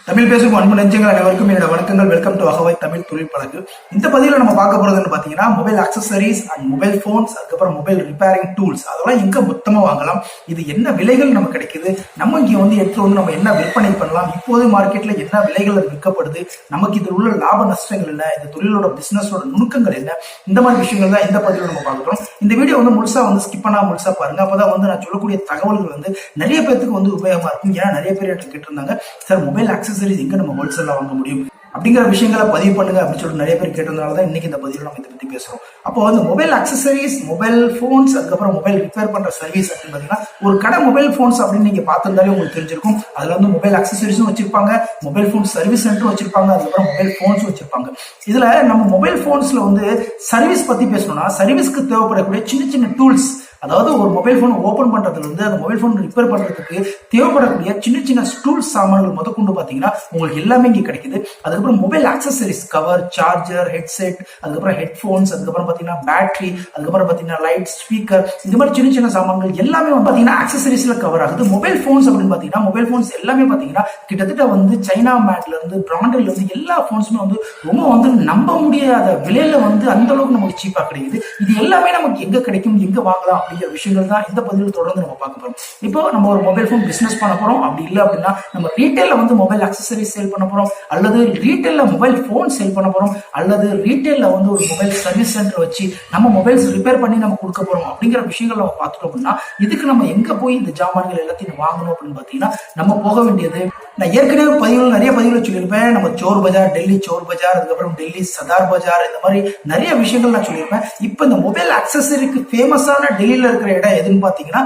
தமிழ் பேசும் அன்பு நெஞ்சங்கள் அனைவருக்கும் என்னோட வணக்கங்கள். வெல்கம் டு அகவை தமிழ் தொழில் பழகு. இந்த பதிவில் நம்ம பார்க்க போறதுன்னு பாத்தீங்கன்னா mobile accessories and mobile phones, அதுக்கப்புறம் மொபைல் ரிப்பேரிங் டூல்ஸ், அதெல்லாம் எங்க மொத்தமா வாங்கலாம், இது என்ன விலைகள் நமக்கு கிடைக்குது, நம்ம இங்க எடுத்து நம்ம என்ன விற்பனை பண்ணலாம், இப்போது மார்க்கெட்ல என்ன விலைகள் விற்கப்படுது, நமக்கு இதில் உள்ள லாப நஷ்டங்கள் என்ன, இந்த தொழிலோட பிசினஸோட நுணுக்கங்கள் என்ன, இந்த மாதிரி விஷயங்கள் தான் இந்த பதிவில் நம்ம பார்க்கிறோம். இந்த வீடியோ முழுசா ஸ்கிப் பண்ணா முழுசா பாருங்க. அப்பதான் நான் சொல்லக்கூடிய தகவல்கள் நிறைய பேருக்கு உபயோகமா இருக்கும். ஏன்னா நிறைய பேர் என்கிட்ட கேட்டிருந்தாங்க, சார் மொபைல் அக்சசரிஸ் எங்க நம்ம ஹோல்சேல்ல வாங்க முடியும் அப்படிங்கிற விஷயங்களை பதிவு பண்ணுங்க அப்படின்னு சொல்லிட்டு நிறைய பேர் கேட்டதுனாலதான் இன்னைக்கு இந்த பதிவில் நம்ம இதை பத்தி பேசுறோம். அப்போ மொபைல் அக்சசரிஸ், மொபைல் போன்ஸ், அதுக்கப்புறம் மொபைல் ரிப்பேர் பண்ற சர்வீஸ் அப்படின்னு பாத்தீங்கன்னா ஒரு கடை மொபைல் போன்ஸ் அப்படின்னு நீங்க பார்த்திருந்தாலே உங்களுக்கு தெரிஞ்சிருக்கும். அதுல மொபைல் அக்சசரிஸும் வச்சிருப்பாங்க, மொபைல் போன் சர்வீஸ் சென்டரும் வச்சிருப்பாங்க, அதுக்கப்புறம் மொபைல் போன்ஸும் வச்சிருப்பாங்க. இதுல நம்ம மொபைல் போன்ஸ்ல சர்வீஸ் பத்தி பேசணும்னா சர்வீஸ்க்கு தேவைப்படக்கூடிய சின்ன சின்ன டூல்ஸ், அதாவது ஒரு மொபைல் போன் ஓபன் பண்றதுல இருந்து அந்த மொபைல் போன் ரிப்பேர் பண்றதுக்கு தேவைப்படக்கூடிய சின்ன சின்ன டூல்ஸ் சாமான்கள் முதற்கொண்டு பாத்தீங்கன்னா உங்களுக்கு எல்லாமே இங்க கிடைக்குது. அதுக்கப்புறம் mobile accessories, cover, charger, headset, அதுக்கப்புறம் ஹெட்போன்ஸ், அதுக்கப்புறம் பாத்தீங்கன்னா பேட்டரி, அதுக்கப்புறம் பாத்தீங்கன்னா லைட், ஸ்பீக்கர், இந்த மாதிரி சின்ன சின்ன சாமான்கள் எல்லாமே பாத்தீங்கன்னா அக்சசரிஸ்ல கவர் ஆகுது. மொபைல் போன்ஸ் அப்படின்னு பாத்தீங்கன்னா மொபைல் போன்ஸ் எல்லாமே பாத்தீங்கன்னா கிட்டத்தட்ட சைனா மேட்ல இருந்து பிராண்டட்ல இருந்து எல்லா போன்ஸுமே ரொம்ப நம்ப முடியாத விலையில அந்த அளவுக்கு நமக்கு சீப்பா கிடைக்குது. இது எல்லாமே நமக்கு எங்க கிடைக்கும், எங்க வாங்கலாம் அப்படிங்கிற விஷயங்கள் தான் இந்த பதிவில் தொடர்ந்து நம்ம பார்க்க போறோம். இப்போ நம்ம ஒரு மொபைல் போன் பிசினஸ் பண்ண போறோம், அப்படி இல்லை அப்படின்னா நம்ம ரீட்டைல்ல மொபைல் அக்சசரிஸ் சேல் பண்ண போறோம், அல்லது ரீட்டைல்ல மொபைல் போன் சேல் பண்ண போறோம், அல்லது ரீட்டைல்ல ஒரு மொபைல் சர்வீஸ் சென்டர் வச்சு நம்ம மொபைல்ஸ் ரிப்பேர் பண்ணி நம்ம கொடுக்க போறோம் அப்படிங்கிற விஷயங்கள் நம்ம பார்த்துட்டோம் அப்படின்னா இதுக்கு நம்ம எங்க போய் இந்த ஜாமான்கள் எல்லாத்தையும் வாங்கணும் அப்படின்னு பாத்தீங்கன்னா நம்ம போக வேண்டியது, நான் ஏற்கனவே நிறைய பதிவுகள் சொல்லியிருப்பேன். நம்ம சோர் பஜார், டெல்லி சோர் பஜார், அதுக்கப்புறம் டெல்லி சதார் பஜார், இந்த மாதிரி நிறைய விஷயங்கள் நான் சொல்லியிருப்பேன். இப்போ இந்த மொபைல் அக்சசரிக்கு ஃபேமஸான டெல்லியில இருக்கிற இடம் எதுன்னு பாத்தீங்கன்னா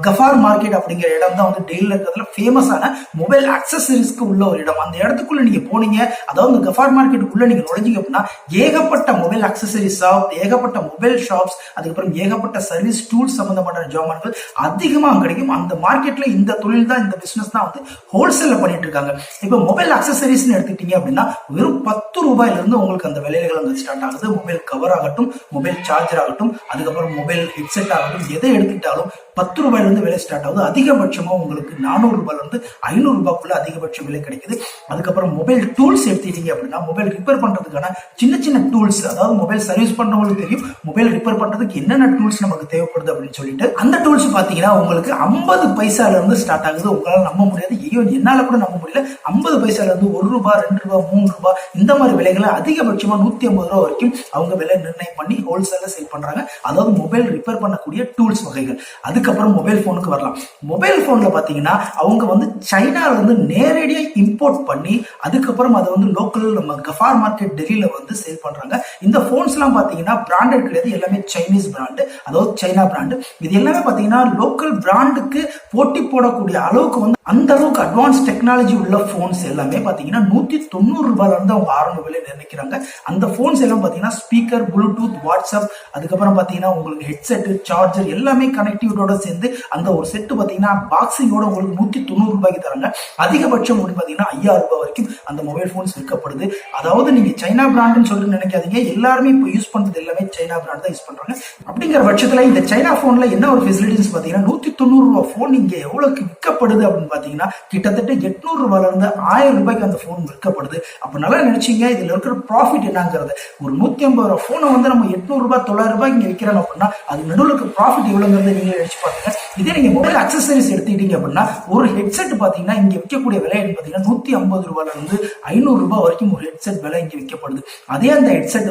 கஃபார் மார்க்கெட் அப்படிங்கிற இடம் தான் டெல்லியில இருக்கிறதுல ஃபேமஸான மொபைல் அக்சசரிஸ்க்கு உள்ள ஒரு இடம். அந்த இடத்துக்குள்ள நீங்க போனீங்க, அதாவது கஃபார் மார்க்கெட்டுக்குள்ள நீங்க நுழைஞ்சீங்க அப்படின்னா ஏகப்பட்ட மொபைல் அக்சசரி ஷாப், ஏகப்பட்ட மொபைல் ஷாப்ஸ், அதுக்கப்புறம் ஏகப்பட்ட சர்வீஸ் டூல்ஸ் சம்பந்தமான ஜாமான்கள் அதிகமா கிடைக்கும். அந்த மார்க்கெட்ல இந்த தொழில் தான், இந்த பிசினஸ் தான் ஹோல்சேல் பண்ணிட்டு இருக்காங்க. இப்ப மொபைல் அக்சசரிஸ் எடுத்துக்கிட்டீங்க அப்படின்னா வெறும் 10 ரூபாயில இருந்து உங்களுக்கு அந்த விலைகள் ஸ்டார்ட் ஆகுது. மொபைல் கவர் ஆகட்டும், மொபைல் சார்ஜர் ஆகட்டும், அதுக்கப்புறம் மொபைல் ஹெட்செட் ஆகட்டும், எதை எடுத்துக்கிட்டாலும் 10 ரூபாயில இருந்து விலை ஸ்டார்ட் ஆகுது. அதிகபட்சமா உங்களுக்கு 400 ரூபாயில இருந்து 500 ரூபாய்க்குள்ள அதிகபட்ச விலை கிடைக்குது. அதுக்கப்புறம் மொபைல் டூல்ஸ் எடுத்துக்கிட்டீங்க அப்படின்னா மொபைல் ரிப்பேர் பண்றதுக்கான சின்ன சின்ன டூல்ஸ், அதாவது மொபைல் சர்வீஸ் பண்றவங்களுக்கு தெரியும் மொபைல் ரிப்பேர் பண்றதுக்கு என்னென்ன டூல்ஸ் நமக்கு தேவைப்படுது அப்படின்னு சொல்லிட்டு அந்த டூல்ஸ் பாத்தீங்கன்னா உங்களுக்கு 50 பைசால இருந்து ஸ்டார்ட் ஆகுது. உங்களால நம்ப முடியாது, ஐயோ என்னால கூட நம்ப முடியல, 50 பைசால இருந்து 1 ரூபாய், 2 ரூபாய், 3 ரூபாய் இந்த மாதிரி விலைகளை அதிகபட்சமா 150 ரூபாய் வரைக்கும் அவங்க விலை நிர்ணயம் பண்ணி ஹோல்சேல்ல சேல் பண்றாங்க. அதாவது மொபைல் ரிப்பேர் பண்ணக்கூடிய டூல்ஸ் வகைகள். அதுக்கப்புறம் மொபைல் போனுக்கு வரலாம். மொபைல் போன்ல பாத்தீங்கன்னா அவங்க சைனால இருந்து நேரடியா இம்போர்ட் பண்ணி அதுக்கப்புறம் அதை லோக்கல் நம்ம கஃபார் மார்க்கெட் டெல்லியில சேல் பண்றாங்க. இந்த போன்ஸ் எல்லாம் பாத்தீங்கன்னா பிராண்டட் கிடையாது, எல்லாமே சைனீஸ் பிராண்டு, அதாவது சைனா பிராண்டு. இது எல்லாமே பாத்தீங்கன்னா லோக்கல் பிராண்டுக்கு போட்டி போடக்கூடிய அளவுக்கு அந்த அளவுக்கு அட்வான்ஸ் டெக்னாலஜி உள்ள போன்ஸ் எல்லாமே பாத்தீங்கன்னா 190 ரூபாயில இருந்து அவங்க ஆரம்ப விலை நிர்ணயிக்கிறாங்க. அந்த போன்ஸ் எல்லாம் பாத்தீங்கன்னா ஸ்பீக்கர், ப்ளூடூத், வாட்ஸ்அப், அதுக்கப்புறம் பாத்தீங்கன்னா உங்களுக்கு ஹெட்செட், சார்ஜர் எல்லாமே கனெக்டிவிட்டியோட சேர்ந்து அந்த ஒரு செட்டு பாத்தீங்கன்னா பாக்ஸிங்கோட உங்களுக்கு 190 ரூபாய்க்கு தராங்க. அதிகபட்சம் பாத்தீங்கன்னா 5000 ரூபாய் வரைக்கும் அந்த மொபைல் போன்ஸ் விற்கப்படுது. அதாவது நீங்க சைனா பிராண்டுன்னு சொல்லிட்டு நினைக்காதீங்க, எல்லாருமே இப்போ யூஸ் பண்றது எல்லாமே சைனா பிராண்ட் தான் யூஸ் பண்றாங்க. அப்படிங்கிற பட்சத்துல இந்த சைனா போன்ல என்ன ஒரு ஃபெசிலிட்டிஸ் பாத்தீங்கன்னா 190 ரூபாய் போன் இங்க எவ்வளவுக்கு விற்கப்படுது அப்படின்னு பாத்தீங்கன்னா கிட்டத்தட்ட 800 ரூபாயில இருந்து 1000 ரூபாய்க்கு அந்த போன் விற்கப்படுது. அப்ப நல்லா நினைச்சீங்க இதுல இருக்கிற ப்ராஃபிட் என்னங்கிறது. ஒரு 150 ரூபாய் போனை நம்ம 800 ரூபாய், 900 ரூபாய்க்கு இங்க விற்கிறாங்க அப்படின்னா அது நடுவில் இருக்க ப்ராஃபிட் எவ்வளவுங்கிறத நீங்க நினைச்சு பாருங்க. இதே நீங்க மொபைல் அக்சசரிஸ் எடுத்துக்கிட்டீங்க அப்படின்னா ஒரு ஹெட்செட் பாத்தீங்கன்னா இங்க விற்கக்கூடிய விலை பாத்தீங்கன்னா 150 ரூபாயில இருந்து 500 ரூபாய் வரைக்கும் ஒரு ஹெட்செட் விலை இங்க விற்கப்படுது. அதே அந்த ஹெட்செட்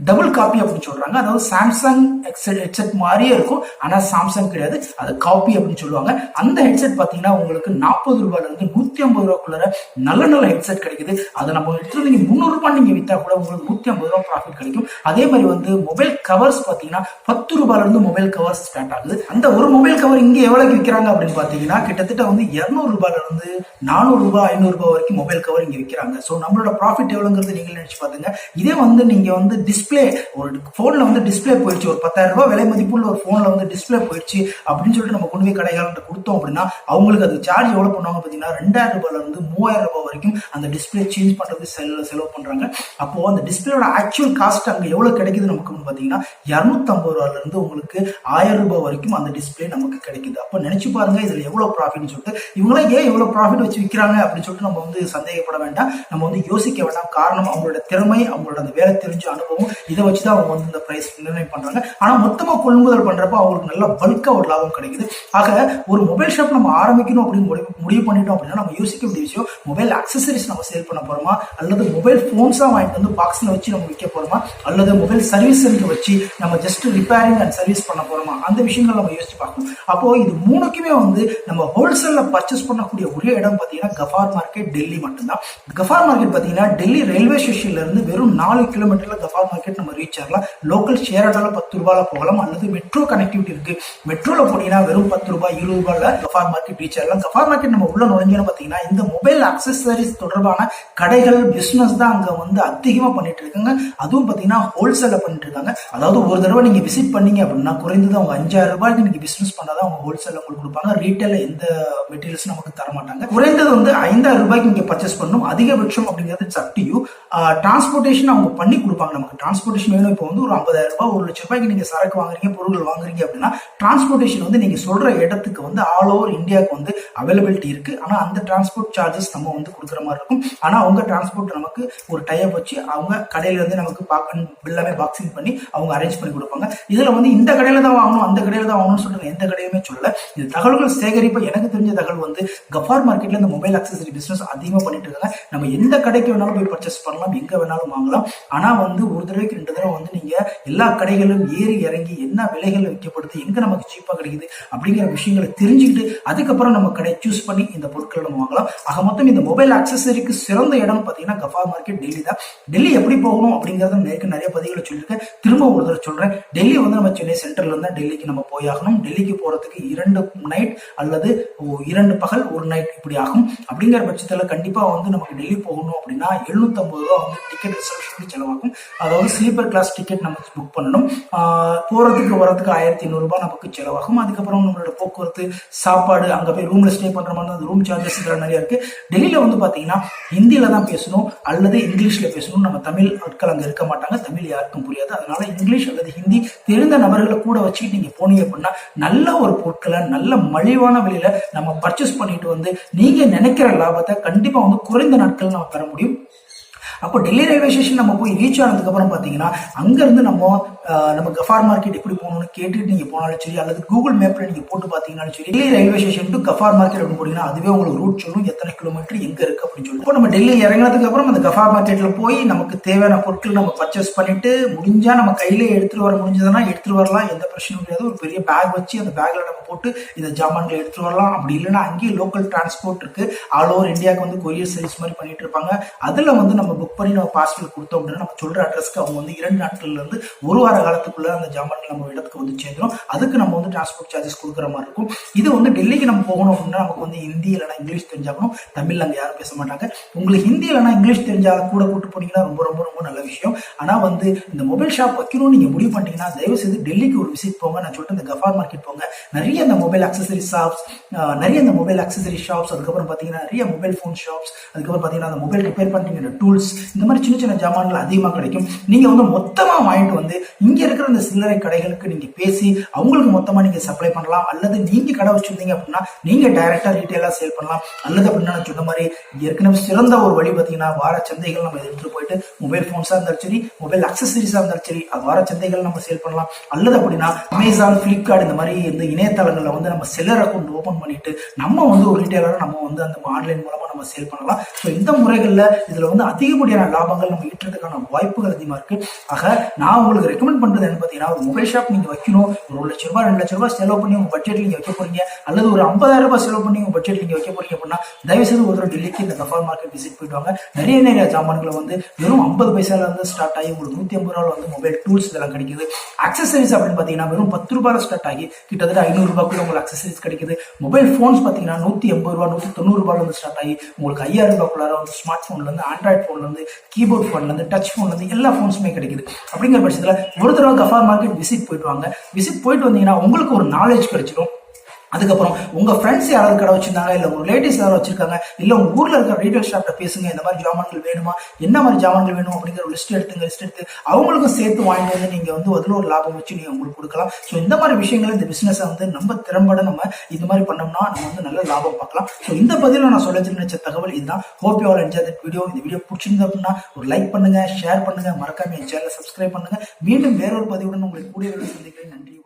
டபுள் காப்பி அப்படின்னு சொல்றாங்க. அதாவது சாம்சங் ஹெட்செட் மாதிரியே இருக்கும், ஆனா சாம்சங் கிடையாது, அது காப்பி அப்படின்னு சொல்லுவாங்க. அந்த ஹெட்செட் பாத்தீங்கன்னா உங்களுக்கு 40 ரூபாயில இருந்து 150 ரூபாய்க்குள்ள நல்ல நல்ல ஹெட்செட் கிடைக்குது. அதை நம்ம எடுத்து நீங்க 300 ரூபாய் நீங்க வித்தா கூட உங்களுக்கு 150 ரூபாய் ப்ராஃபிட் கிடைக்கும். அதே மாதிரி மொபைல் கவர்ஸ் பாத்தீங்கன்னா 10 ரூபாயில இருந்து மொபைல் கவர்ஸ் ஸ்டார்ட் ஆகுது. அந்த ஒரு மொபைல் கவர் இங்க எவ்வளவு விற்கிறாங்க அப்படின்னு பாத்தீங்கன்னா கிட்டத்தட்ட 200 ரூபாயில இருந்து 400 ரூபாய், 500 ரூபாய் வரைக்கும் மொபைல் கவர் இங்க விற்கிறாங்க. சோ நம்மளோட ப்ராஃபிட் எவ்வளவுங்கிறது நீங்க நினைச்சு பாத்துங்க. இதே நீங்க டிஸ்பிளே, ஒரு போன்ல டிஸ்பிளே போயிடுச்சு, ஒரு 10,000 ரூபாய் விலை மதிப்புள்ள ஒரு போன்ல டிஸ்பிளே போயிடுச்சு அப்படின்னு சொல்லிட்டு நம்ம கொண்டு போய் கடைகாரர்கிட்ட கொடுத்தோம் அப்படின்னா அவங்களுக்கு அது சார்ஜ் சார்ஜ் எவ்வளவு பண்ணுவாங்க பாத்தீங்கன்னா 2000 ரூபாயில இருந்து 3000 ரூபாய் வரைக்கும் அந்த டிஸ்பிளே சேஞ்ச் பண்றது செலவு பண்றாங்க. அப்போ அந்த டிஸ்பிளேயோட ஆக்சுவல் காஸ்ட் அங்க எவ்வளவு கிடைக்குது நமக்கு பாத்தீங்கன்னா 250 ரூபாயில இருந்து உங்களுக்கு 1000 ரூபாய் வரைக்கும் அந்த டிஸ்பிளே நமக்கு கிடைக்குது. அப்ப நினைச்சு பாருங்க இதுல எவ்வளவு ப்ராஃபிட்னு சொல்லிட்டு. இவங்களே ஏன் எவ்வளவு ப்ராஃபிட் வச்சு விற்கிறாங்க அப்படின்னு சொல்லிட்டு நம்ம வந்து சந்தேகப்பட வேண்டாம், நம்ம வந்து யோசிக்க வேண்டாம். காரணம் அவங்களோட திறமை, அவங்களோட அந்த வேலை தெரிஞ்ச அனுபவம், இதை வச்சுதான் அவங்க வந்து இந்த பிரைஸ் நிர்ணயம் பண்றாங்க. ஆனா மொத்தமா கொள்முதல் பண்றப்ப அவங்களுக்கு நல்ல பல்கா ஒரு லாபம் கிடைக்குது. ஆக ஒரு மொபைல் ஷாப் நம்ம ஆரம்பிக்கணும் அப்படின்னு முடிவு பண்ணிட்டோம் அப்படின்னா நம்ம யோசிக்க வேண்டிய விஷயம், மொபைல் அக்சசரிஸ் நம்ம சேல் பண்ண போறோமா, அல்லது மொபைல் போன்ஸா வாங்கிட்டு வந்து பாக்ஸ்ல வச்சு நம்ம விற்க போறோமா, அல்லது மொபைல் சர்வீஸ் சென்டர் வச்சு நம்ம ஜஸ்ட் ரிப்பேரிங் அண்ட் சர்வீஸ் பண்ண போறோமா, அந்த விஷயங்கள் நம்ம யோசிச்சு பார்க்கணும். அப்போ இது மூணுக்குமே வந்து நம்ம ஹோல்சேல்ல பர்ச்சேஸ் பண்ணக்கூடிய ஒரே இடம் பாத்தீங்கன்னா கஃபார் மார்க்கெட், டெல்லி மட்டும்தான். கஃபார் மார்க்கெட் பாத்தீங்கன்னா டெல்லி ரயில்வே ஸ்டேஷன்ல இருந்து வெறும் 4 கிலோமீட்டர்ல கஃபார் மார்க்கெட் நம்ம ரீச் ஆகலாம். லோக்கல் ஷேர் ஆட்டோல 10 ரூபாயில போகலாம், அல்லது மெட்ரோ கனெக்டிவிட்டி இருக்கு. மெட்ரோல போனீங்கன்னா வெறும் 10 ரூபாய் 20 ரூபாயில கஃபார் மார்க்கெட் ரீச் ஆகலாம். கஃபார் மார்க்கெட் நம்ம உள்ள நுழைஞ்சோம்னு பாத்தீங்கன்னா இந்த மொபைல் அக்சசரிஸ் தொடர்பான கடைகள் பிசினஸ் தான் அங்க வந்து அதிகமா பண்ணிட்டு இருக்காங்க. அதுவும் பாத்தீங்கன்னா ஹோல்சேல பண்ணிட்டு இருக்காங்க. அதாவது ஒரு தடவை நீங்க விசிட் பண்ணீங்க அப்படின்னா குறைந்தது அவங்க 5000 ரூபாய்க்கு நீங்க பிசினஸ் பண்ணாதான் அவங்க ஹோல்சேல உங்களுக்கு கொடுப்பாங்க. ரீட்டைல எந்த மெட்டீரியல்ஸ் நமக்கு தர மாட்டாங்க. குறைந்தது வந்து 5000 ரூபாய்க்கு நீங்க பர்ச்சேஸ் பண்ணணும். அதிகபட்சம் அப்படிங்கிறது சப்டியூ டிரான்ஸ்போர்டேஷன் அவங்க பண்ணி கொடுப்பாங்க. நமக்கு டிரான்ஸ்போர்டேஷன் வேணும். இப்போ வந்து ஒரு 50,000 ரூபாய் 1 லட்சம் ரூபாய்க்கு நீங்க சரக்கு வாங்குறீங்க, பொருட்கள் வாங்குறீங்க அப்படின்னா டிரான்ஸ்போர்டேஷன் வந்து நீங்க சொல்ற இடத்துக்கு வந்து ஆல் ஓவர் இந்தியாவுக்கு வந்து அவைலபிலிட்டி இருக்கு. ஆனா அந்த டிரான்ஸ்போர்ட் சார்ஜஸ் நம்ம வந்து கொடுக்குற மாதிரி இருக்கும். ஆனா அவங்க டிரான்ஸ்போர்ட் நமக்கு ஒரு டைப் வச்சு அவங்க கடையில இருந்து நமக்கு எல்லாமே பாக்ஸிங் பண்ணி அவங்க அரேஞ்ச் பண்ணி கொடுப்பாங்க. இதுல வந்து இந்த கடையில தான் வாங்கணும், அந்த கடையில தான் வாங்கணும்னு சொல்லிட்டு எந்த கடையுமே சொல்லல. இது தகவல்கள் சேகரிப்பு. எனக்கு தெரிஞ்ச தகவல் வந்து கஃபார் மார்க்கெட்ல இந்த மொபைல் அக்சசரி பிசினஸ் அதிகமா பண்ணிட்டு இருக்காங்க. நம்ம எந்த கடைக்கு வேணாலும் போய் பர்ச்சேஸ் பண்ணலாம், எங்க வேணாலும் வாங்கலாம். ஆனா வந்து ஒரு தடவைக்கு 2 தடவை வந்து நீங்க எல்லா கடைகளும் ஏறி இறங்கி என்ன விலைகள் விற்கப்படுது, எங்க நமக்கு சீப்பா கிடைக்குது அப்படிங்கிற விஷயங்களை தெரிஞ்சுக்கிட்டு அதுக்கப்புறம் நம்ம கடை சூஸ் பண்ணி இந்த பொருட்களை நம்ம வாங்கலாம். ஆக மொத்தம் இந்த மொபைல் அக்சசரிக்கு சிறந்த இடம் பாத்தீங்கன்னா கஃபார் மார்க்கெட் டெல்லி தான். டெல்லி எப்படி போகணும் அப்படிங்கறத நிறைய பதிவுகளை சொல்லியிருக்கேன். திரும்ப ஒரு தடவை சொல்றேன். டெல்லி வந்து நம்ம சென்னை சென்ட்ரல்ல இருந்தா டெல்லிக்கு நம்ம போய் ஆகணும். டெல்லிக்கு போறதுக்கு 2 நைட் அல்லது 2 பகல் 1 நைட் இப்படி ஆகும். அப்படிங்கிற பட்சத்துல கண்டிப்பா வந்து நமக்கு டெல்லி போகணும் அப்படின்னா 750 ரூபாய் வந்து டிக்கெட் ரிசர்வேஷனுக்கு செலவாகும். அதாவது ஸ்லீப்பர் கிளாஸ் டிக்கெட் நம்ம புக் பண்ணணும். போறதுக்கு வரதுக்கு 1500 ரூபாய் நமக்கு செலவாகும். அதுக்கப்புறம் நம்மளோட போக்குவரத்து, சாப்பாடு, அங்க போய் ரூம்ல ஸ்டே பண்ற மாதிரி ரூம் சார்ஜஸ் நிறைய இருக்கு. டெல்லியில வந்து பாத்தீங்கன்னா ஹிந்தியில தான் பேசணும் அல்லது இங்கிலீஷ்ல பேசணும். நம்ம தமிழ் ஆட்கள் அங்க இருக்க மாட்டாங்க. தமிழ் யாருக்கும் புரியாது. அதனால இங்கிலீஷ் அல்லது ஹிந்தி தெரிந்த நபர்களை கூட வச்சுக்கிட்டு நீங்க போனீங்க அப்படின்னா நல்ல ஒரு பொருட்களை நல்ல மலிவான விலையில நம்ம பர்ச்சேஸ் பண்ணிட்டு வந்து நீங்க நினைக்கிற லாபத்தை கண்டிப்பா வந்து குறைந்த நாட்கள் நம்ம பெற முடியும். அப்போ டெல்லி ரயில்வே ஸ்டேஷன் நம்ம போய் ரீச் ஆனதுக்கு அப்புறம் பாத்தீங்கன்னா அங்க இருந்து நம்ம கஃபார் மார்க்கெட் எப்படி போகணும்னு கேட்டுட்டு நீங்க போனாலும் சரி, அல்லது கூகுள் மேப்ல நீங்க போட்டு பாத்தீங்கன்னாலும் சரி, Delhi railway station to Gaffar market அப்படின்னு போனீங்கன்னா அதுவே உங்களுக்கு ரூட் சொல்லும், எத்தனை கிலோமீட்டர் எங்க இருக்கு அப்படின்னு சொல்லி. இப்போ நம்ம டெல்லி இறங்கினதுக்கு அப்புறம் அந்த கஃபார் மார்க்கெட்ல போய் நமக்கு தேவையான பொருட்கள் நம்ம பர்ச்சேஸ் பண்ணிட்டு முடிஞ்சா நம்ம கையில எடுத்துட்டு வர முடிஞ்சதுன்னா எடுத்துட்டு வரலாம், எந்த பிரச்சனையும் கிடையாது. ஒரு பெரிய பேக் வச்சு அந்த பேக்ல நம்ம போட்டு இந்த ஜாமான்களை எடுத்துட்டு வரலாம். அப்படி இல்லைன்னா அங்கேயே லோக்கல் டிரான்ஸ்போர்ட் இருக்கு. ஆல் ஓவர் இந்தியாவுக்கு வந்து கொரியர் சர்வீஸ் மாதிரி பண்ணிட்டு இருப்பாங்க. அதுல வந்து நம்ம புக் பண்ணி நம்ம பார்சல் கொடுத்தோம் அப்படின்னா நம்ம சொல்ற அட்ரஸ்க்கு அவங்க வந்து 2 நாட்கள்ல இருந்து 1 வார காலத்துக்குள்ள அந்த ஜாமான்கள் நம்ம இடத்துக்கு வந்து சேர்ந்துடும். அதுக்கு நம்ம வந்து டிரான்ஸ்போர்ட் சார்ஜஸ் கொடுக்குற மாதிரி இருக்கும். இது வந்து டெல்லிக்கு நம்ம போகணும் அப்படின்னா நமக்கு வந்து ஹிந்தி இல்லைனா இங்கிலீஷ் தெரிஞ்சாகணும். தமிழ்ல அங்க யாரும் பேச மாட்டாங்க. உங்களுக்கு ஹிந்தி இல்லைனா இங்கிலீஷ் தெரிஞ்சா கூட கூட்டு போனீங்கன்னா ரொம்ப ரொம்ப ரொம்ப நல்ல விஷயம். ஆனா வந்து இந்த மொபைல் ஷாப் வைக்கணும்னு நீங்க முடிவு பண்ணிட்டீங்கன்னா தயவு செய்து டெல்லிக்கு ஒரு விசிட் போங்க. நான் சொல்லிட்டு இந்த கஃபார் மார்க்கெட் போங்க. நிறைய இந்த மொபைல் அக்சசரி ஷாப்ஸ், அதுக்கப்புறம் பாத்தீங்கன்னா நிறைய மொபைல் போன் ஷாப்ஸ், அதுக்கப்புறம் பாத்தீங்கன்னா அந்த மொபைல் ரிப்பேர் பண்றீங்க டூல்ஸ், இந்த மாதிரி சின்ன சின்ன ஜாமான்கள் அதிகமா கிடைக்கும். நீங்க வந்து மொத்தமா வாங்கிட்டு வந்து இங்க இருக்கிற இந்த சில்லறை கடைகளுக்கு நீங்க பேசி அவங்களுக்கு மொத்தமா நீங்க சப்ளை பண்ணலாம். அல்லது நீங்க கடை வச்சிருந்தீங்க அப்படின்னா நீங்க டைரக்டா ரீட்டைலா சேல் பண்ணலாம். அல்லது அப்படின்னா நான் சொன்ன மாதிரி ஏற்கனவே சிறந்த ஒரு வழி பாத்தீங்கன்னா வார சந்தைகள் நம்ம எடுத்துட்டு போயிட்டு மொபைல் போன்ஸா இருந்தாலும் சரி, மொபைல் அக்சசரிஸா இருந்தாலும் சரி, வார சந்தைகள் நம்ம சேல் பண்ணலாம். அல்லது அப்படின்னா அமேசான், பிளிப்கார்ட் இந்த மாதிரி இந்த இணையதளங்கள்ல வந்து நம்ம செல்லர் அக்கௌண்ட் ஓபன் பண்ணிட்டு நம்ம வந்து ஒரு ரீட்டைலரா நம்ம வந்து அந்த ஆன்லைன் மூலமா நம்ம சேல் பண்ணலாம். ஸோ இந்த முறைகள்ல இதுல வந்து அதிகப்படியான லாபங்கள் நம்ம ஈட்டுறதுக்கான வாய்ப்புகள் அதிகமா இருக்கு. ஆக நான் உங்களுக்கு ரெக்கமெண்ட் பண்றது என்ன பாத்தீங்கன்னா, ஒரு மொபைல் ஷாப் நீங்க வைக்கணும், ஒரு 1 லட்சம் ரூபாய் 2 லட்சம் ரூபாய் செலவு பண்ணி உங்க பட்ஜெட்ல நீங்க வைக்க போறீங்க, அல்லது ஒரு 50,000 ரூபாய் செலவு பண்ணி உங்க பட்ஜெட்ல நீங்க வைக்க போறீங்க அப்படின்னா தயவு செய்து ஒரு டெல்லிக்கு இந்த கஃபார் மார்க்கெட் விசிட் போயிட்டு வாங்க. நிறைய ஜாமான்களை வந்து வெறும் 50 பைசால இருந்து ஸ்டார்ட் ஆகி உங்களுக்கு 150 ரூபாய் வந்து மொபைல் டூல்ஸ் இதெல்லாம் கிடைக்குது. அக்சசரிஸ் அப்படின்னு பாத்தீங்கன்னா வெறும் 10 ரூபாயில ஸ்டார்ட் ஆகி கிட்டத்தட்ட 500 ரூபாய்க்குள்ள உங்களுக்கு அக்சசரிஸ் கிடைக்குது. மொபைல் போன்ஸ் பாத்தீங்கன்னா 180 ரூபாய் 190 ரூபாயில வந்து ஸ்டார்ட் ஆகி உங்களுக்கு 5000 ரூபாய்க்குள்ளார வந்து ஸ்மார்ட் போன்ல இருந்து, ஆண்ட்ராய்ட் போன்ல இருந்து, கீபோர்ட் போன்ல இருந்து, டச் போன்ல இருந்து எல்லா போன்ஸுமே கிடைக்குது. அப்படிங்கிற பட்சத்துல ஒரு தடவை கஃபார் மார்க்கெட் விசிட் போயிட்டு வாங்க. விசிட் போயிட்டு வந்தீங்கன்னா உங்களுக்கு ஒரு நாலேஜ் கிடைச்சிடும். அதுக்கப்புறம் உங்க ஃப்ரெண்ட்ஸ் யாராவது கடை வச்சிருந்தாங்க, இல்ல உங்க ரிலேட்டிவ்ஸ் யாராவது வச்சிருக்காங்க, இல்ல உங்க ஊர்ல இருக்கிற ரீட்டைல் ஷாப்ல பேசுங்க, இந்த மாதிரி ஜாமான்கள் வேணுமா, என்ன மாதிரி ஜாமான்கள் வேணும் அப்படிங்கிற ஒரு லிஸ்ட் எடுத்து அவங்களுக்கும் சேர்த்து வாங்கிட்டு வந்து நீங்க வந்து அதுல ஒரு லாபம் வச்சு நீங்க உங்களுக்கு கொடுக்கலாம். ஸோ இந்த மாதிரி விஷயங்கள் இந்த பிசினஸ் வந்து நம்ம திறம்பட நம்ம இந்த மாதிரி பண்ணோம்னா நம்ம வந்து நல்ல லாபம் பார்க்கலாம். ஸோ இந்த பதில நான் சொல்ல நினைச்ச தகவல் இதுதான். Hope you all enjoy that video. இந்த வீடியோ பிடிச்சிருந்தா அப்படின்னா ஒரு லைக் பண்ணுங்க, ஷேர் பண்ணுங்க, மறக்காம என் சேனலை சப்ஸ்கிரைப் பண்ணுங்க. மீண்டும் வேறொரு பதிவுடன் உங்களை கூடிய சந்திக்கிறேன். நன்றி.